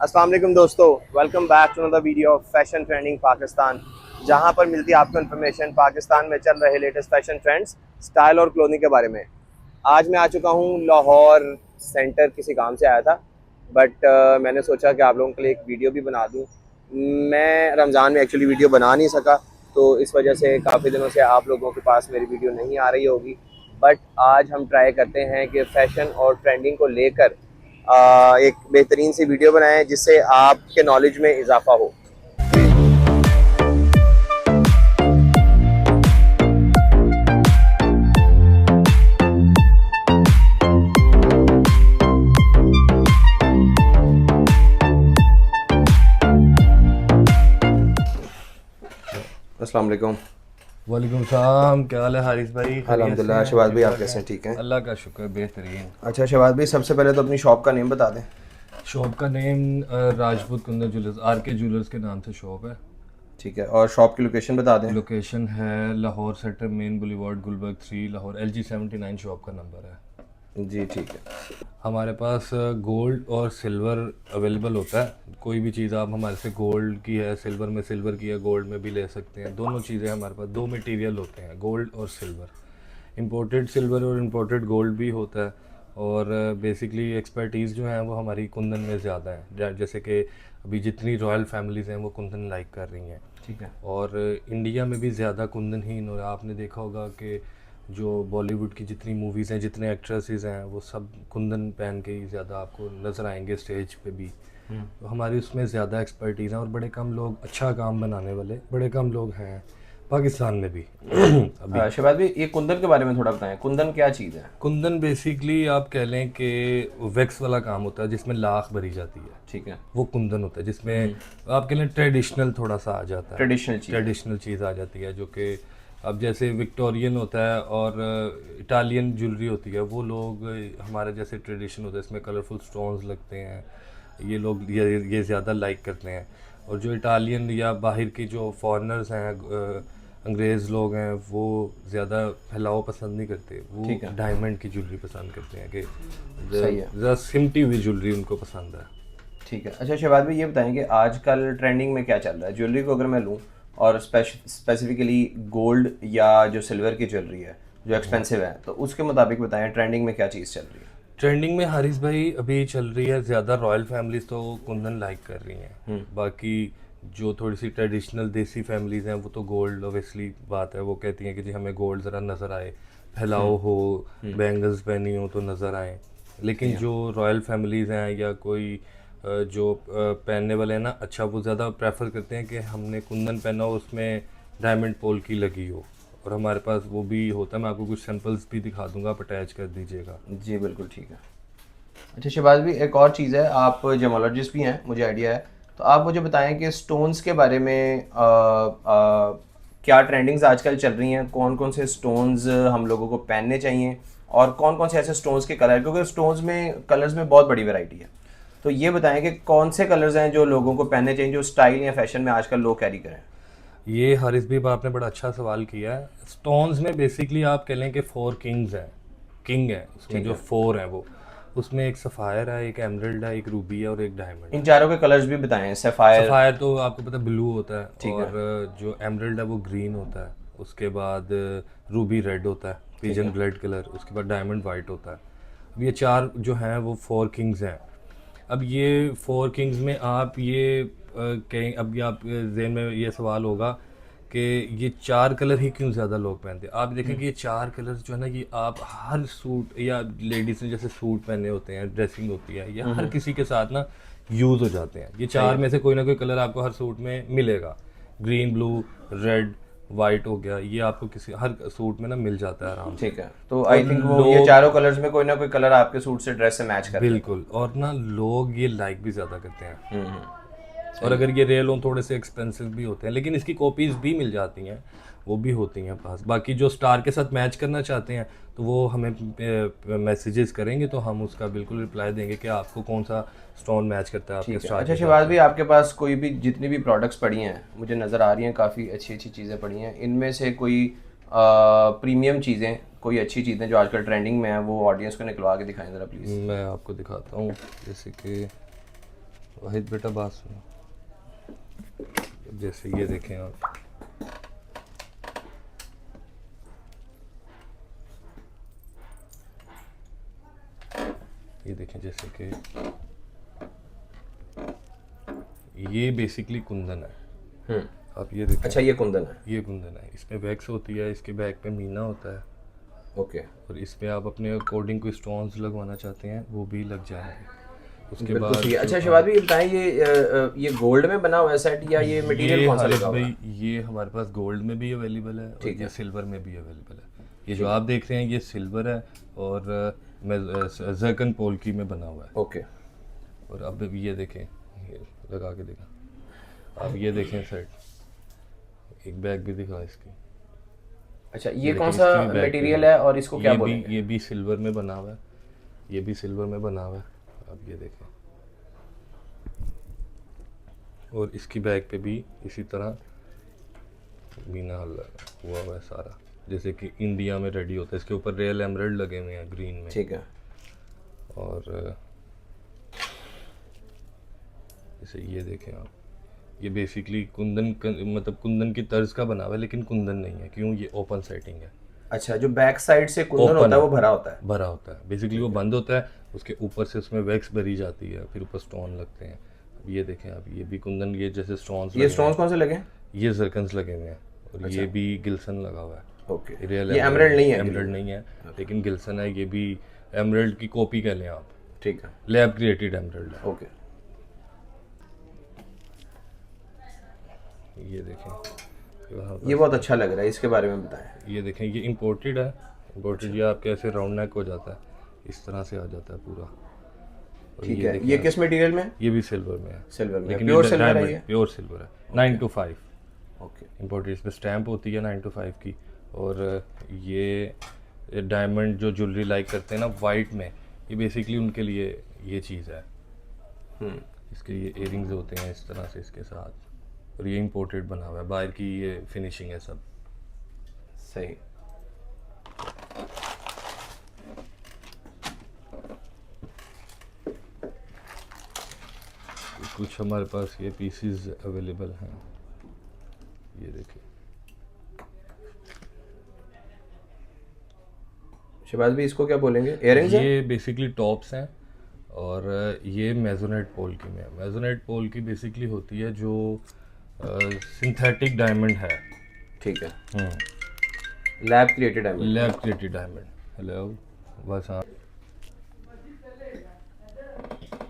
अस्सलाम वालेकुम दोस्तों, welcome back to another video of fashion trending Pakistan, जहां पर मिलती है आपको इन्फॉर्मेशन पाकिस्तान में चल रहे लेटेस्ट फैशन ट्रेंड्स, स्टाइल और क्लोथिंग के बारे में। आज मैं आ चुका हूं लाहौर सेंटर, किसी काम से आया था बट मैंने सोचा कि आप लोगों के लिए एक वीडियो भी बना दूं। मैं रमज़ान में एक्चुअली वीडियो बना नहीं सका, तो इस वजह से काफ़ी दिनों से आप लोगों के पास मेरी वीडियो नहीं आ रही होगी। बट आज हम ट्राई करते हैं कि फ़ैशन और ट्रेंडिंग को लेकर एक बेहतरीन सी वीडियो बनाएं जिससे आपके नॉलेज में इजाफा हो। अस्सलाम वालेकुम। वालेकुम सलाम। क्या हाल है हारिस भाई? अल्हम्दुलिल्लाह। शहबाज भाई आप कैसे हैं? ठीक हैं? अल्लाह का शुक्र, बेहतरीन। अच्छा शहबाज भाई, सबसे पहले तो अपनी शॉप का नेम बता दें। शॉप का name Rajput Kundan jewellers, RK jewellers के नाम से शॉप है। ठीक है, और शॉप की लोकेशन बता दें। लोकेशन है Lahore sector main boulevard Gulberg 3 Lahore, LG 79 shop का नंबर है। जी ठीक है। हमारे पास गोल्ड और सिल्वर अवेलेबल होता है। कोई भी चीज़ आप हमारे से गोल्ड की है, सिल्वर में सिल्वर की है, गोल्ड में भी ले सकते हैं। दोनों चीज़ें हमारे पास, दो मटेरियल होते हैं, गोल्ड और सिल्वर। इंपोर्टेड सिल्वर और इंपोर्टेड गोल्ड भी होता है। और बेसिकली एक्सपर्टीज़ जो है वो हमारी कुंदन में ज़्यादा है। जैसे कि अभी जितनी रॉयल फैमिलीज़ हैं वो कुंदन लाइक कर रही हैं। ठीक है। और इंडिया में भी ज़्यादा कुंदन ही, और आपने देखा होगा कि जो बॉलीवुड की जितनी मूवीज़ हैं, जितने एक्ट्रेसेस हैं, वो सब कुंदन पहन के ही ज़्यादा आपको नज़र आएंगे स्टेज पे भी। तो हमारी उसमें ज़्यादा एक्सपर्टीज़ हैं और बड़े कम लोग, अच्छा काम बनाने वाले बड़े कम लोग हैं पाकिस्तान में भी। अभी शहबाज भाई, ये कुंदन के बारे में थोड़ा बताएं, कुंदन क्या चीज़ है? कुंदन बेसिकली आप कह लें कि वैक्स वाला काम होता है जिसमें लाख भरी जाती है। ठीक है। वो कुंदन होता है जिसमें आप कह लें ट्रेडिशनल थोड़ा सा आ जाता है। ट्रेडिशनल चीज़ आ जाती है जो कि अब जैसे विक्टोरियन होता है और इटालियन ज्वेलरी होती है, वो लोग हमारे जैसे ट्रेडिशन होता है, इसमें कलरफुल स्टोन्स लगते हैं, ये लोग ये ज़्यादा लाइक करते हैं। और जो इटालियन या बाहर की जो फॉरेनर्स हैं, अंग्रेज़ लोग हैं, वो ज़्यादा फैलाव पसंद नहीं करते। वो डायमंड की ज्वेलरी पसंद करते हैं कि ज़रा सिमटी हुई ज्वेलरी उनको पसंद है। ठीक है। अच्छा शहबाज भाई, ये बताएं कि आजकल ट्रेंडिंग में क्या चल रहा है ज्वेलरी को अगर मैं लूँ, और स्पेसिफिकली गोल्ड या जो सिल्वर की ज्वेलरी है जो एक्सपेंसिव है, तो उसके मुताबिक बताएं ट्रेंडिंग में क्या चीज़ चल रही है। ट्रेंडिंग में हारिस भाई अभी चल रही है ज़्यादा रॉयल फैमिलीज तो कुंदन लाइक कर रही हैं। बाकी जो थोड़ी सी ट्रेडिशनल देसी फैमिलीज़ हैं वो तो गोल्ड, ऑब्वियसली बात है, वो कहती हैं कि जी हमें गोल्ड ज़रा नज़र आए, फैलाव हो, बैंगल्स पहनी हो तो नज़र आए। लेकिन जो रॉयल फैमिलीज़ हैं या कोई जो पहनने वाले हैं ना, अच्छा, वो ज़्यादा प्रेफर करते हैं कि हमने कुंदन पहना हो, उसमें डायमंड पोल की लगी हो। और हमारे पास वो भी होता है, मैं आपको कुछ सैंपल्स भी दिखा दूंगा, आप अटैच कर दीजिएगा। जी बिल्कुल ठीक है। अच्छा शहबाज भी, एक और चीज़ है, आप जेमोलॉजिस्ट भी हैं, मुझे आइडिया है, तो आप मुझे बताएं कि स्टोन्स के बारे में क्या ट्रेंडिंग्स आजकल चल रही हैं, कौन कौन से स्टोन्स हम लोगों को पहनने चाहिए, और कौन कौन से ऐसे स्टोन्स के कलर, क्योंकि स्टोन्स में कलर्स में बहुत बड़ी वैरायटी है, तो ये बताएं कि कौन से कलर्स हैं जो लोगों को पहनने चाहिए, जो स्टाइल या फैशन में आजकल लोग कैरी करें। ये हारिस भी आपने बड़ा अच्छा सवाल किया है। स्टोन्स में बेसिकली आप कह लें कि 4 किंग्स हैं, किंग है उसमें, जो 4 हैं वो, उसमें एक सफ़ायर है, एक एमरल्ड है, एक रूबी है और एक डायमंड इन है। चारों के कलर्स भी बताएं। सफ़ायर। सफ़ायर तो आपको पता ब्लू होता है, ठीक है। और जो एमरल्ड है वो ग्रीन होता है, उसके बाद रूबी रेड होता है, पिजन ब्लड कलर, उसके बाद डायमंड वाइट होता है। अब ये 4 जो हैं वो 4 किंग्स हैं। अब ये 4 किंग्स में आप ये कहीं, अब ये आप जहन में ये सवाल होगा कि ये 4 कलर ही क्यों ज़्यादा लोग पहनते हैं। आप देखें कि ये 4 कलर जो है ना, ये आप हर सूट, या लेडीज़ ने जैसे सूट पहने होते हैं, ड्रेसिंग होती है, या हर किसी के साथ ना यूज़ हो जाते हैं। ये 4 में से कोई ना कोई कलर आपको हर सूट में मिलेगा। ग्रीन, ब्लू, रेड, वाइट हो गया, ये आपको किसी हर सूट में ना मिल जाता है आराम से। ठीक है, तो आई थिंक वो ये चारों कलर्स में कोई ना कोई कलर आपके सूट से, ड्रेस से मैच करता है। बिल्कुल, और ना लोग ये लाइक भी ज़्यादा करते हैं। और अगर ये रियल हो, थोड़े से एक्सपेंसिव भी होते हैं, लेकिन इसकी कॉपीज़ भी मिल जाती हैं, वो भी होती हैं पास। बाकी जो स्टार के साथ मैच करना चाहते हैं तो वो हमें मैसेजेस करेंगे, तो हम उसका बिल्कुल रिप्लाई देंगे कि आपको कौन सा स्टोन मैच करता है आपके स्टार अच्छा के शिवाज साथ। भी, आपके पास कोई भी जितनी भी प्रोडक्ट्स पड़ी हैं, मुझे नज़र आ रही हैं काफ़ी अच्छी अच्छी चीज़ें पड़ी हैं, इनमें से कोई प्रीमियम चीज़ें, कोई अच्छी चीज़ें जो आजकल ट्रेंडिंग में हैं, वो ऑडियंस को निकलवा के दिखाएं ज़रा प्लीज़। मैं आपको दिखाता हूँ, जैसे कि वाहिद बेटा बात सुनो, जैसे ये देखें आप, ये देखें जैसे कि ये बेसिकली कुंदन है। आप ये देखें। अच्छा ये कुंदन है। ये कुंदन है, इसमें वैक्स होती है, इसके बैक पे मीना होता है। ओके। और इसमें आप अपने अकॉर्डिंग कोई स्टोन्स लगवाना चाहते हैं वो भी लग जाएंगे। उसके बिल्कुल बाद सही है। अच्छा शहबाज भाई बताएं, ये गोल्ड में बना हुआ है सेट या ये मटेरियल कौन सा हारिस लगा हुआ है? भाई ये हमारे पास गोल्ड में भी अवेलेबल है और ये सिल्वर में भी अवेलेबल है। ये जो आप देख रहे हैं ये सिल्वर है और जर्कन पोल्की में बना हुआ है। ओके। और अब ये देखें, ये लगा के देखा, अब ये देखें सेट, एक बैग भी दिखा इसकी। अच्छा ये देखिए, कौन सा इसकी भी बैक मटेरियल पे है और इसको क्या ये बोलेंगे? भी, ये भी सिल्वर में बना हुआ है, ये भी सिल्वर में बना हुआ है। अब ये देखें, और इसकी बैग पे भी इसी तरह मीना हुआ हुआ है सारा, जैसे कि इंडिया में रेडी होता है। इसके ऊपर रियल एमराल्ड लगे हुए हैं ग्रीन में। ठीक है। और जैसे ये देखें आप, ये बेसिकली मतलब कुंदन की तर्ज का बना हुआ है, लेकिन कुंदन नहीं है। क्यों? ये ओपन सेटिंग है। अच्छा जो बैक साइड से कुंदन होता है वो भरा होता है? भरा होता है, बेसिकली वो बंद होता है, उसके ऊपर से उसमें वैक्स भरी जाती है, फिर ऊपर स्टोन लगते हैं। अब ये देखें आप, ये भी कुंदन, ये जैसे स्टोन्स, ये स्टोन्स कौन से लगे हैं? ये जरकन्स लगे हुए हैं और ये भी गिल्सन लगा हुआ है। ओके। रियल ये एमराल्ड नहीं है? एमराल्ड नहीं है, लेकिन गिल्सन है। ये भी एमराल्ड की कॉपी कह लें आप, ठीक है। लैब क्रिएटेड एमराल्ड है। ओके। ये देखें, ये बहुत अच्छा लग रहा है, इसके बारे में बताएं। ये देखें, ये इंपोर्टेड है। इंपोर्टेड ये आपके ऐसे राउंड नेक हो जाता है, इस तरह से आ जाता है पूरा। और ठीक है। देखें ये आप, किस मटेरियल में? ये भी सिल्वर में है। सिल्वर में। लेकिन प्योर सिल्वर है ये? प्योर सिल्वर है, 9 to 5 ओके। इंपोर्टेड। इसमें स्टैंप होती है 9 to 5 की। और ये डायमंड जो ज्वेलरी लाइक करते हैं ना वाइट में, ये बेसिकली उनके लिए ये चीज़ है। इसके ये इयरिंग्स होते हैं इस तरह से इसके साथ, और ये इंपोर्टेड बना हुआ है, बाहर की ये फिनिशिंग है सब। सही। कुछ हमारे पास ये पीसीज अवेलेबल हैं, ये देखिए। शहबाज भाई इसको क्या बोलेंगे? इयरिंग्स हैं? ये बेसिकली टॉप्स हैं और ये मेजोनेट पोल की में। मेजोनेट पोल की बेसिकली होती है जो सिंथेटिक डायमंड है। ठीक है। Lab created diamond. Lab created diamond. Hello बस हाँ,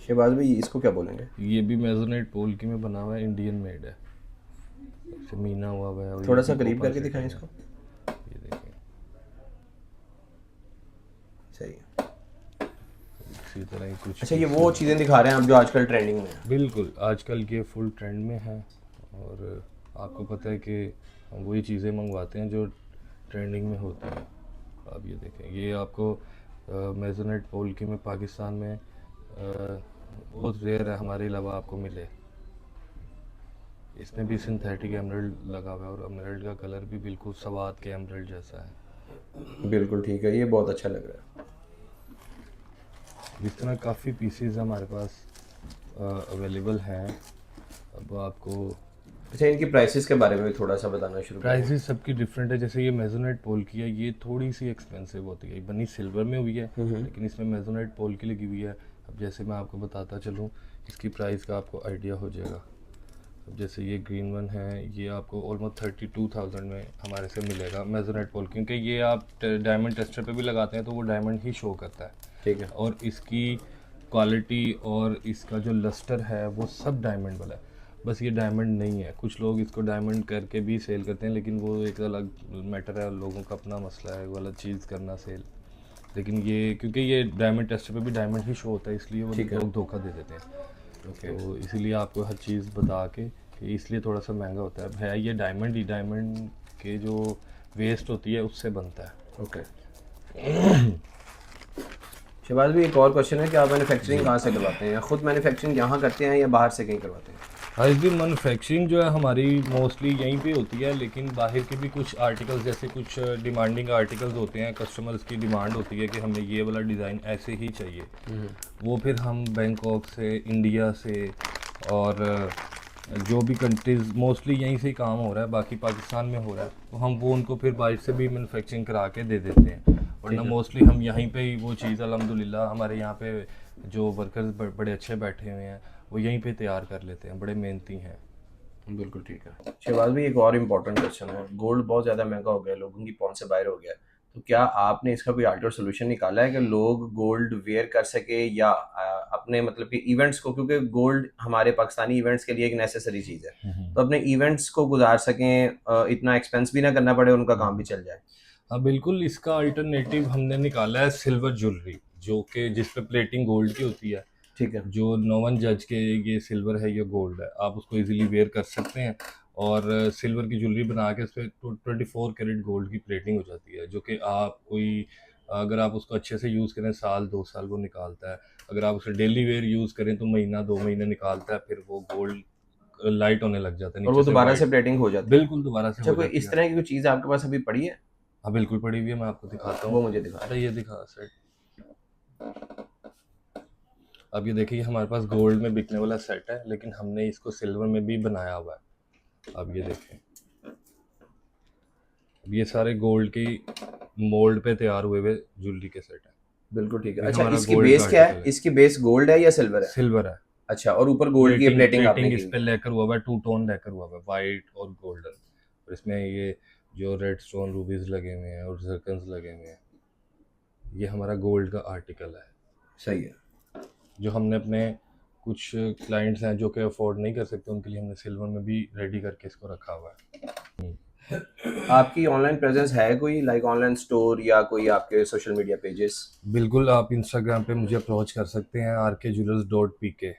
शहबाज भाई इसको क्या बोलेंगे? ये भी मेजोनेट पोल की में बना हुआ है, इंडियन मेड है, इससे मीना हुआ हुआ है। और थोड़ा ये सा भी करीब copper करके से दिखाएं है। इसको। ये देखिए, सही है। इसी तरह ही कुछ। अच्छा ये वो चीज़ें दिखा रहे हैं आप जो आजकल ट्रेंडिंग में है? बिल्कुल, आजकल के फुल ट्रेंड में है। और आपको पता है कि हम वही चीज़ें मंगवाते हैं जो ट्रेंडिंग में होती हैं। आप ये देखें, ये आपको मेजोनेट पोल की में पाकिस्तान में बहुत रेयर है, हमारे अलावा आपको मिले। इसमें भी सिंथेटिक एमराल्ड लगा हुआ है और एमराल्ड का कलर भी बिल्कुल सवाद के एमराल्ड जैसा है। बिल्कुल ठीक है, ये बहुत अच्छा लग रहा है। इस तरह काफ़ी पीसेस हमारे पास अवेलेबल हैं। अब आपको अच्छा इनकी प्राइसेस के बारे में भी थोड़ा सा बताना शुरू करें। प्राइसेस सबकी डिफरेंट है। जैसे ये मेजोनेट पोल की है, ये थोड़ी सी एक्सपेंसिव होती है। ये बनी सिल्वर में हुई है, लेकिन इसमें मेजोनेट पोल की लगी हुई है। अब जैसे मैं आपको बताता चलूँ, इसकी प्राइस का आपको आइडिया हो जाएगा। अब जैसे ये ग्रीन वन है, ये आपको ऑलमोस्ट 32,000 में हमारे से मिलेगा मेजोनेट पोल, क्योंकि ये आप डायमंड टेस्टर पे भी लगाते हैं तो वो डायमंड ही शो करता है। ठीक है। और इसकी क्वालिटी और इसका जो लस्टर है वो सब डायमंड वाला है, बस ये डायमंड नहीं है। कुछ लोग इसको डायमंड करके भी सेल करते हैं, लेकिन वो एक अलग मैटर है, लोगों का अपना मसला है गलत चीज़ करना सेल। लेकिन ये क्योंकि ये डायमंड टेस्टर पे भी डायमंड ही शो होता है, इसलिए वो लोग धोखा दे देते हैं। तो इसीलिए आपको हर चीज़ बता के कि इसलिए थोड़ा सा महंगा होता है। भैया ये डायमंड ही डायमंड के जो वेस्ट होती है उससे बनता है। ओके। शहबाज भी एक और क्वेश्चन है कि आप मैन्युफैक्चरिंग कहाँ से करवाते हैं, या खुद मैन्युफैक्चरिंग यहाँ करते हैं या बाहर से कहीं करवाते हैं? हाँ, इसकी मैन्युफैक्चरिंग जो है हमारी मोस्टली यहीं पे होती है, लेकिन बाहर के भी कुछ आर्टिकल्स, जैसे कुछ डिमांडिंग आर्टिकल्स होते हैं, कस्टमर्स की डिमांड होती है कि हमें ये वाला डिज़ाइन ऐसे ही चाहिए, वो फिर हम बैंकॉक से, इंडिया से और जो भी कंट्रीज़, मोस्टली यहीं से ही काम हो रहा है, बाकी पाकिस्तान में हो रहा है, तो हम वो उनको फिर बाहर से भी मैन्युफैक्चरिंग करा के दे देते हैं। वरना मोस्टली हम यहीं पे ही वो चीज़, अल्हम्दुलिल्लाह हमारे यहाँ पे जो वर्कर्स बड़े अच्छे बैठे हुए हैं, वो यहीं पे तैयार कर लेते हैं, बड़े मेहनती हैं। बिल्कुल ठीक है। शहबाज भाई, एक और इम्पोर्टेंट क्वेश्चन है, गोल्ड बहुत ज़्यादा महंगा हो गया, लोगों की पहुंच से बाहर हो गया है, तो क्या आपने इसका कोई आल्टर सोल्यूशन निकाला है कि लोग गोल्ड वेयर कर सके, या अपने मतलब कि इवेंट्स को, क्योंकि गोल्ड हमारे पाकिस्तानी इवेंट्स के लिए एक नेसेसरी चीज़ है, तो अपने इवेंट्स को गुजार सकें, इतना एक्सपेंस भी ना करना पड़े, उनका काम भी चल जाए। हाँ बिल्कुल, इसका अल्टरनेटिव हमने निकाला है सिल्वर ज्वेलरी, जो कि जिस पे प्लेटिंग गोल्ड की होती है। ठीक है। जो नो वन जज के ये सिल्वर है, ये गोल्ड है, आप उसको इजीली वेयर कर सकते हैं। और सिल्वर की ज्वेलरी बना के उस पर 24 कैरेट गोल्ड की प्लेटिंग हो जाती है, जो कि आप कोई, अगर आप उसको अच्छे से यूज़ करें, साल 2 साल वो निकालता है। अगर आप उसे डेली वेयर यूज़ करें तो महीना 2 महीने निकालता है, फिर वो गोल्ड लाइट होने लग जाता है और नीचे वो से दोबारा से वाइट। प्लेटिंग हो जाती है। बिल्कुल दोबारा से अच्छा, हो कोई जाती इस है। तरह की कोई चीज़ आपके पास अभी पड़ी है? हाँ बिल्कुल पड़ी हुई है, मैं आपको दिखाता वो हूँ। मुझे दिखा अरे ये दिखा सेट। अब ये देखिए, हमारे पास गोल्ड में बिकने वाला सेट है, लेकिन हमने इसको सिल्वर में भी बनाया हुआ है। अब ये देखें, अब ये सारे गोल्ड की मोल्ड पे तैयार हुए हुए ज्वेलरी के सेट हैं। बिल्कुल ठीक है। ये अच्छा, हमारा इसकी गोल्ड का बेस क्या है? आर्टिकल है। इसकी बेस गोल्ड है या सिल्वर है? सिल्वर है। अच्छा, और ऊपर गोल्ड की प्लेटिंग प्लेटिंग आपने प्लेटिंग की इस हुई पे है। लेकर हुआ हुआ है, 2 टोन लेकर हुआ हुआ है, वाइट और गोल्डन। और इसमें ये जो रेड स्टोन रूबीज लगे हुए हैं और जर्कन्स लगे हुए हैं, ये हमारा गोल्ड का आर्टिकल है, सही है। जो हमने अपने कुछ क्लाइंट्स हैं जो कि अफोर्ड नहीं कर सकते, उनके लिए हमने सिल्वर में भी रेडी करके इसको रखा हुआ है। आपकी ऑनलाइन प्रेजेंस है कोई, लाइक ऑनलाइन स्टोर या कोई आपके सोशल मीडिया पेजेस? बिल्कुल, आप इंस्टाग्राम पे मुझे अप्रोच कर सकते हैं, rkjewellers.pk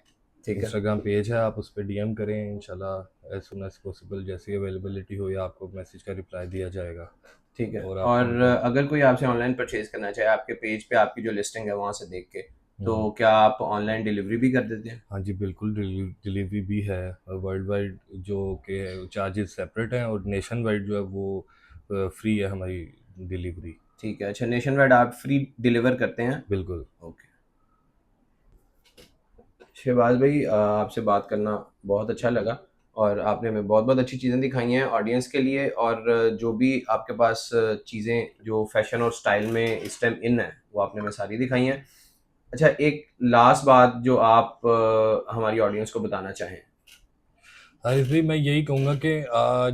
ठीक है। इंस्टाग्राम पेज है, आप उस पर डीएम करें, इंशाल्लाह एज सुन एज पॉसिबल जैसी अवेलेबिलिटी हो, या आपको मैसेज का रिप्लाई दिया जाएगा ठीक है। और आप और कांटेक्ट कर। अगर कोई आपसे ऑनलाइन परचेज करना चाहे, आपके पेज पे आपकी जो लिस्टिंग है वहाँ से देख के, तो हम्म। क्या आप ऑनलाइन डिलीवरी भी कर देते हैं? हाँ जी बिल्कुल, डिलीवरी भी है वर्ल्ड वाइड, जो कि चार्जेस सेपरेट हैं, और नेशन वाइड जो है वो फ्री है हमारी डिलीवरी। ठीक है। अच्छा, नेशन वाइड आप फ्री डिलीवर करते हैं? बिल्कुल। ओके। शहबाज भाई, आपसे बात करना बहुत अच्छा लगा, और आपने हमें बहुत बहुत अच्छी चीज़ें दिखाई हैं ऑडियंस के लिए, और जो भी आपके पास चीज़ें जो फैशन और स्टाइल में इस टाइम इन है, वो आपने हमें सारी दिखाई हैं। अच्छा, एक लास्ट बात जो आप हमारी ऑडियंस को बताना चाहें। हाँ, इसलिए मैं यही कहूँगा कि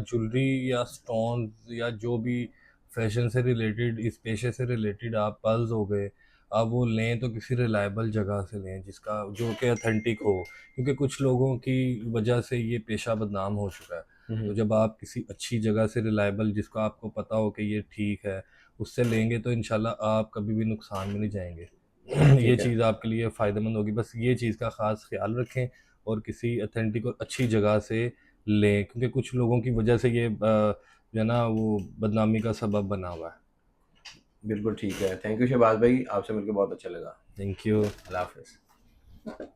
ज्वेलरी या स्टोन या जो भी फैशन से रिलेटेड, इस पेशे से रिलेटेड, आप पर्ल्स हो गए, आप वो लें तो किसी रिलायबल जगह से लें, जिसका जो कि ऑथेंटिक हो, क्योंकि कुछ लोगों की वजह से ये पेशा बदनाम हो चुका है। तो जब आप किसी अच्छी जगह से रिलायबल, जिसका आपको पता हो कि ये ठीक है, उससे लेंगे तो इंशाल्लाह आप कभी भी नुकसान में नहीं जाएंगे। ये ठीक है। चीज़ आपके लिए फ़ायदेमंद होगी, बस ये चीज़ का ख़ास ख्याल रखें और किसी ऑथेंटिक और अच्छी जगह से लें, क्योंकि कुछ लोगों की वजह से ये जो है ना, वो बदनामी का सबब बना हुआ है। बिल्कुल ठीक है। थैंक यू शहबाज भाई, आपसे मिलकर बहुत अच्छा लगा। Thank you. अल्लाह हाफ़िज़।